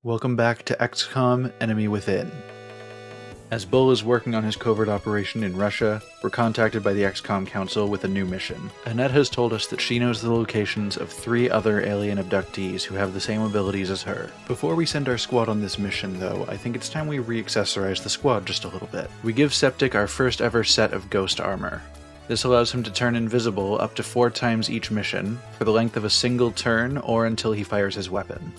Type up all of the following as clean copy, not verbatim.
Welcome back to XCOM Enemy Within. As Bull is working on his covert operation in Russia, we're contacted by the XCOM Council with a new mission. Annette has told us that she knows the locations of 3 other alien abductees who have the same abilities as her. Before we send our squad on this mission, though, I think it's time we re-accessorize the squad just a little bit. We give Septic our first ever set of ghost armor. This allows him to turn invisible up to 4 times each mission, for the length of a single turn or until he fires his weapon.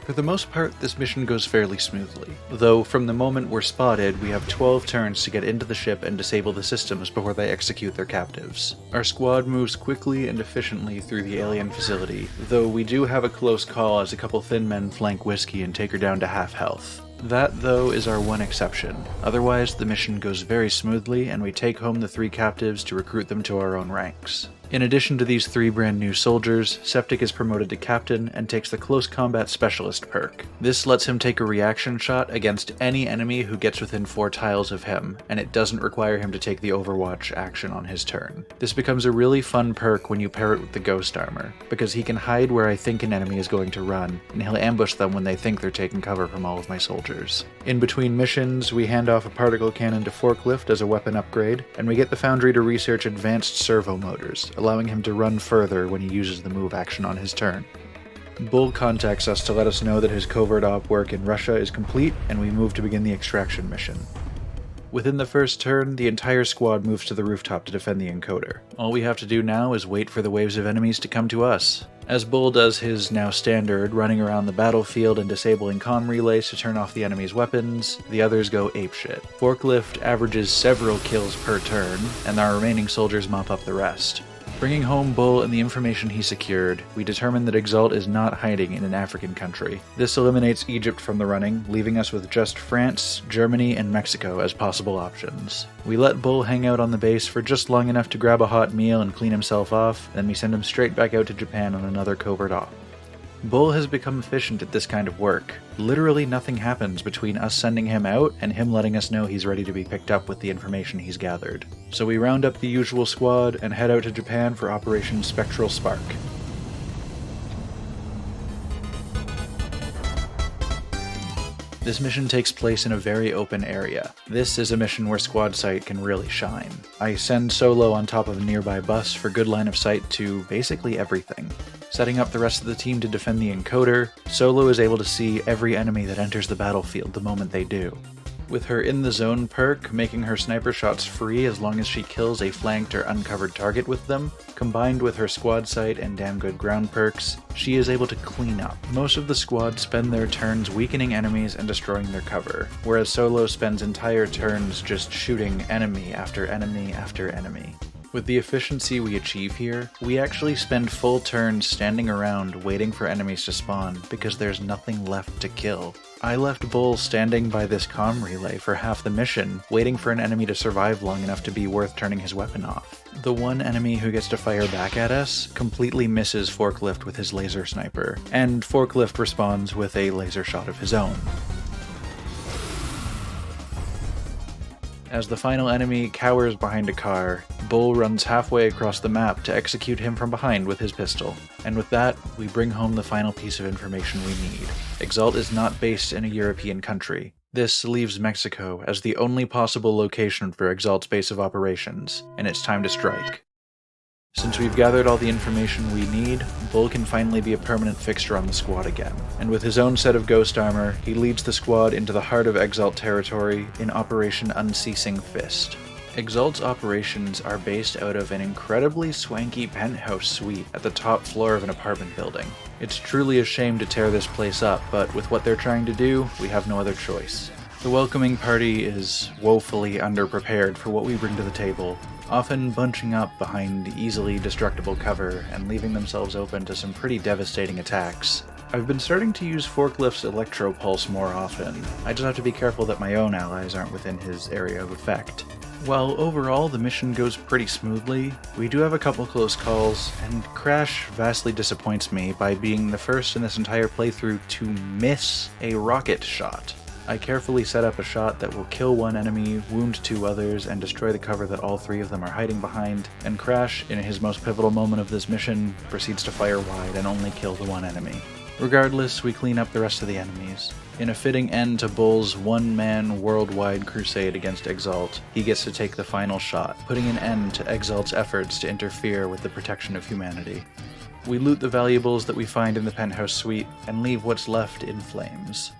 For the most part, this mission goes fairly smoothly, though from the moment we're spotted, we have 12 turns to get into the ship and disable the systems before they execute their captives. Our squad moves quickly and efficiently through the alien facility, though we do have a close call as a couple thin men flank Whiskey and take her down to half health. That, though, is our one exception. Otherwise, the mission goes very smoothly, and we take home the 3 captives to recruit them to our own ranks. In addition to these 3 brand new soldiers, Septic is promoted to captain and takes the Close Combat Specialist perk. This lets him take a reaction shot against any enemy who gets within 4 tiles of him, and it doesn't require him to take the Overwatch action on his turn. This becomes a really fun perk when you pair it with the Ghost Armor, because he can hide where I think an enemy is going to run, and he'll ambush them when they think they're taking cover from all of my soldiers. In between missions, we hand off a particle cannon to Forklift as a weapon upgrade, and we get the Foundry to research advanced servo motors, allowing him to run further when he uses the move action on his turn. Bull contacts us to let us know that his covert op work in Russia is complete, and we move to begin the extraction mission. Within the first turn, the entire squad moves to the rooftop to defend the encoder. All we have to do now is wait for the waves of enemies to come to us. As Bull does his now standard, running around the battlefield and disabling comm relays to turn off the enemy's weapons, the others go apeshit. Forklift averages several kills per turn, and our remaining soldiers mop up the rest. Bringing home Bull and the information he secured, we determine that EXALT is not hiding in an African country. This eliminates Egypt from the running, leaving us with just France, Germany, and Mexico as possible options. We let Bull hang out on the base for just long enough to grab a hot meal and clean himself off, then we send him straight back out to Japan on another covert op. Bull has become efficient at this kind of work. Literally nothing happens between us sending him out and him letting us know he's ready to be picked up with the information he's gathered. So we round up the usual squad and head out to Japan for Operation Spectral Spark. This mission takes place in a very open area. This is a mission where squad sight can really shine. I send Solo on top of a nearby bus for good line of sight to basically everything. Setting up the rest of the team to defend the encoder, Solo is able to see every enemy that enters the battlefield the moment they do. With her In the Zone perk, making her sniper shots free as long as she kills a flanked or uncovered target with them, combined with her squad sight and damn good ground perks, she is able to clean up. Most of the squad spend their turns weakening enemies and destroying their cover, whereas Solo spends entire turns just shooting enemy after enemy after enemy. With the efficiency we achieve here, we actually spend full turns standing around waiting for enemies to spawn because there's nothing left to kill. I left Bull standing by this comm relay for half the mission, waiting for an enemy to survive long enough to be worth turning his weapon off. The one enemy who gets to fire back at us completely misses Forklift with his laser sniper, and Forklift responds with a laser shot of his own. As the final enemy cowers behind a car, Bull runs halfway across the map to execute him from behind with his pistol. And with that, we bring home the final piece of information we need. EXALT is not based in a European country. This leaves Mexico as the only possible location for EXALT's base of operations, and it's time to strike. Since we've gathered all the information we need, Bull can finally be a permanent fixture on the squad again. And with his own set of ghost armor, he leads the squad into the heart of EXALT territory in Operation Unceasing Fist. EXALT's operations are based out of an incredibly swanky penthouse suite at the top floor of an apartment building. It's truly a shame to tear this place up, but with what they're trying to do, we have no other choice. The welcoming party is woefully underprepared for what we bring to the table, often bunching up behind easily destructible cover and leaving themselves open to some pretty devastating attacks. I've been starting to use Forklift's Electro Pulse more often. I just have to be careful that my own allies aren't within his area of effect. While overall the mission goes pretty smoothly, we do have a couple close calls, and Crash vastly disappoints me by being the first in this entire playthrough to miss a rocket shot. I carefully set up a shot that will kill one enemy, wound 2 others, and destroy the cover that all 3 of them are hiding behind, and Crash, in his most pivotal moment of this mission, proceeds to fire wide and only kill the one enemy. Regardless, we clean up the rest of the enemies. In a fitting end to Bull's one-man worldwide crusade against EXALT, he gets to take the final shot, putting an end to EXALT's efforts to interfere with the protection of humanity. We loot the valuables that we find in the penthouse suite, and leave what's left in flames.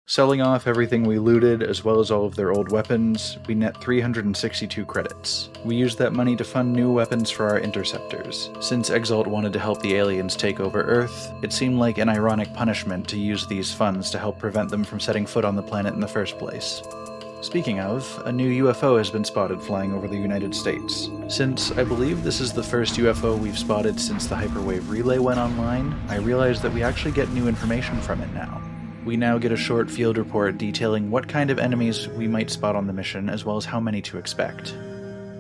Selling off everything we looted, as well as all of their old weapons, we net 362 credits. We used that money to fund new weapons for our interceptors. Since EXALT wanted to help the aliens take over Earth, it seemed like an ironic punishment to use these funds to help prevent them from setting foot on the planet in the first place. Speaking of, a new UFO has been spotted flying over the United States. Since I believe this is the first UFO we've spotted since the Hyperwave Relay went online, I realized that we actually get new information from it now. We now get a short field report detailing what kind of enemies we might spot on the mission, as well as how many to expect.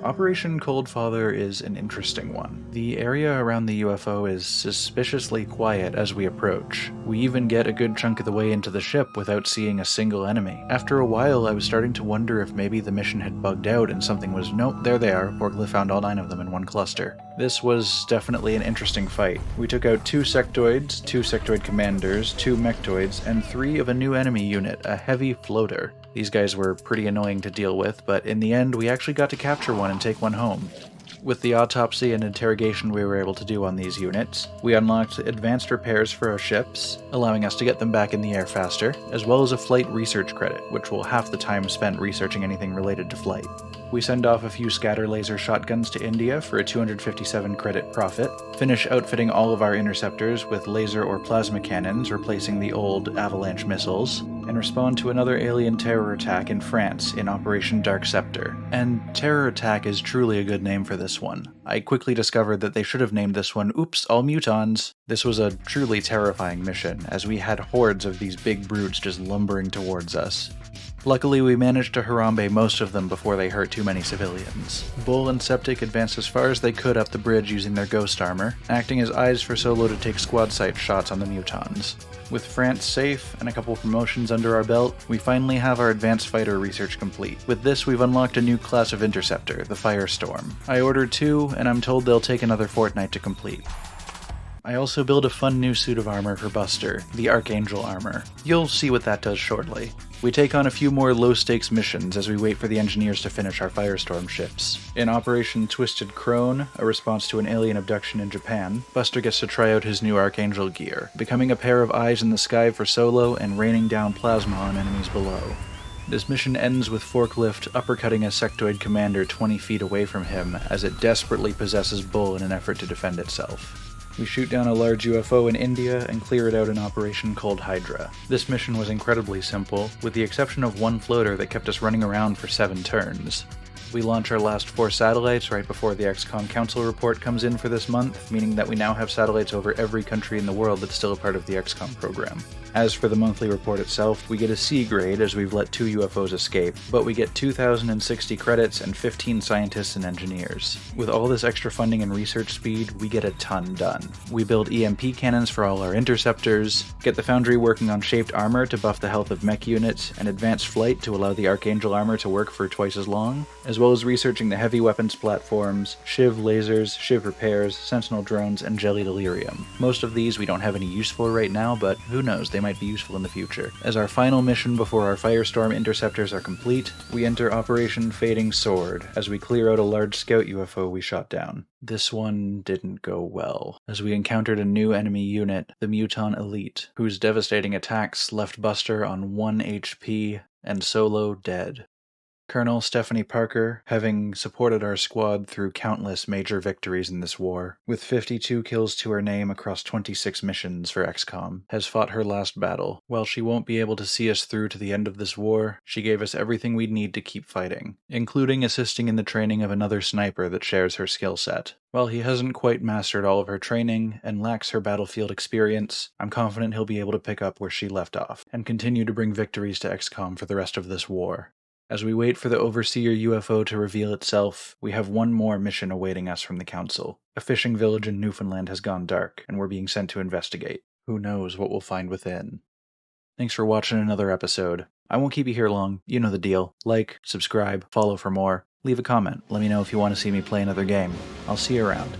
Operation Coldfather is an interesting one. The area around the UFO is suspiciously quiet as we approach. We even get a good chunk of the way into the ship without seeing a single enemy. After a while, I was starting to wonder if maybe the mission had bugged out and something was, nope, there they are, Portglyph found all 9 of them in one cluster. This was definitely an interesting fight. We took out 2 sectoids, 2 sectoid commanders, 2 mechtoids, and 3 of a new enemy unit, a heavy floater. These guys were pretty annoying to deal with, but in the end we actually got to capture one and take one home. With the autopsy and interrogation we were able to do on these units, we unlocked advanced repairs for our ships, allowing us to get them back in the air faster, as well as a flight research credit, which will half the time spent researching anything related to flight. We send off a few scatter laser shotguns to India for a 257 credit profit, finish outfitting all of our interceptors with laser or plasma cannons replacing the old avalanche missiles, and respond to another alien terror attack in France in Operation Dark Scepter. And Terror Attack is truly a good name for this one. I quickly discovered that they should have named this one Oops, All Mutons. This was a truly terrifying mission, as we had hordes of these big brutes just lumbering towards us. Luckily, we managed to Harambe most of them before they hurt too many civilians. Bull and Septic advanced as far as they could up the bridge using their ghost armor, acting as eyes for Solo to take squad sight shots on the Mutons. With France safe and a couple promotions under our belt, we finally have our advanced fighter research complete. With this, we've unlocked a new class of interceptor, the Firestorm. I ordered 2, and I'm told they'll take another fortnight to complete. I also built a fun new suit of armor for Buster, the Archangel armor. You'll see what that does shortly. We take on a few more low-stakes missions as we wait for the engineers to finish our Firestorm ships. In Operation Twisted Crone, a response to an alien abduction in Japan, Buster gets to try out his new Archangel gear, becoming a pair of eyes in the sky for Solo and raining down plasma on enemies below. This mission ends with Forklift uppercutting a sectoid commander 20 feet away from him as it desperately possesses Bull in an effort to defend itself. We shoot down a large UFO in India and clear it out in Operation Cold Hydra. This mission was incredibly simple, with the exception of one floater that kept us running around for 7 turns. We launch our last 4 satellites right before the XCOM Council report comes in for this month, meaning that we now have satellites over every country in the world that's still a part of the XCOM program. As for the monthly report itself, we get a C grade as we've let 2 UFOs escape, but we get 2,060 credits and 15 scientists and engineers. With all this extra funding and research speed, we get a ton done. We build EMP cannons for all our interceptors, get the Foundry working on shaped armor to buff the health of mech units, and advanced flight to allow the Archangel armor to work for twice as long, as well as researching the heavy weapons platforms, Shiv lasers, Shiv repairs, Sentinel drones, and Jelly Delirium. Most of these we don't have any use for right now, but who knows, they might be useful in the future. As our final mission before our Firestorm interceptors are complete, we enter Operation Fading Sword, as we clear out a large scout UFO we shot down. This one didn't go well, as we encountered a new enemy unit, the Muton Elite, whose devastating attacks left Buster on 1 HP and Solo dead. Colonel Stephanie Parker, having supported our squad through countless major victories in this war, with 52 kills to her name across 26 missions for XCOM, has fought her last battle. While she won't be able to see us through to the end of this war, she gave us everything we'd need to keep fighting, including assisting in the training of another sniper that shares her skill set. While he hasn't quite mastered all of her training and lacks her battlefield experience, I'm confident he'll be able to pick up where she left off, and continue to bring victories to XCOM for the rest of this war. As we wait for the Overseer UFO to reveal itself, we have one more mission awaiting us from the Council. A fishing village in Newfoundland has gone dark, and we're being sent to investigate. Who knows what we'll find within. Thanks for watching another episode. I won't keep you here long, you know the deal. Like, subscribe, follow for more. Leave a comment, let me know if you want to see me play another game. I'll see you around.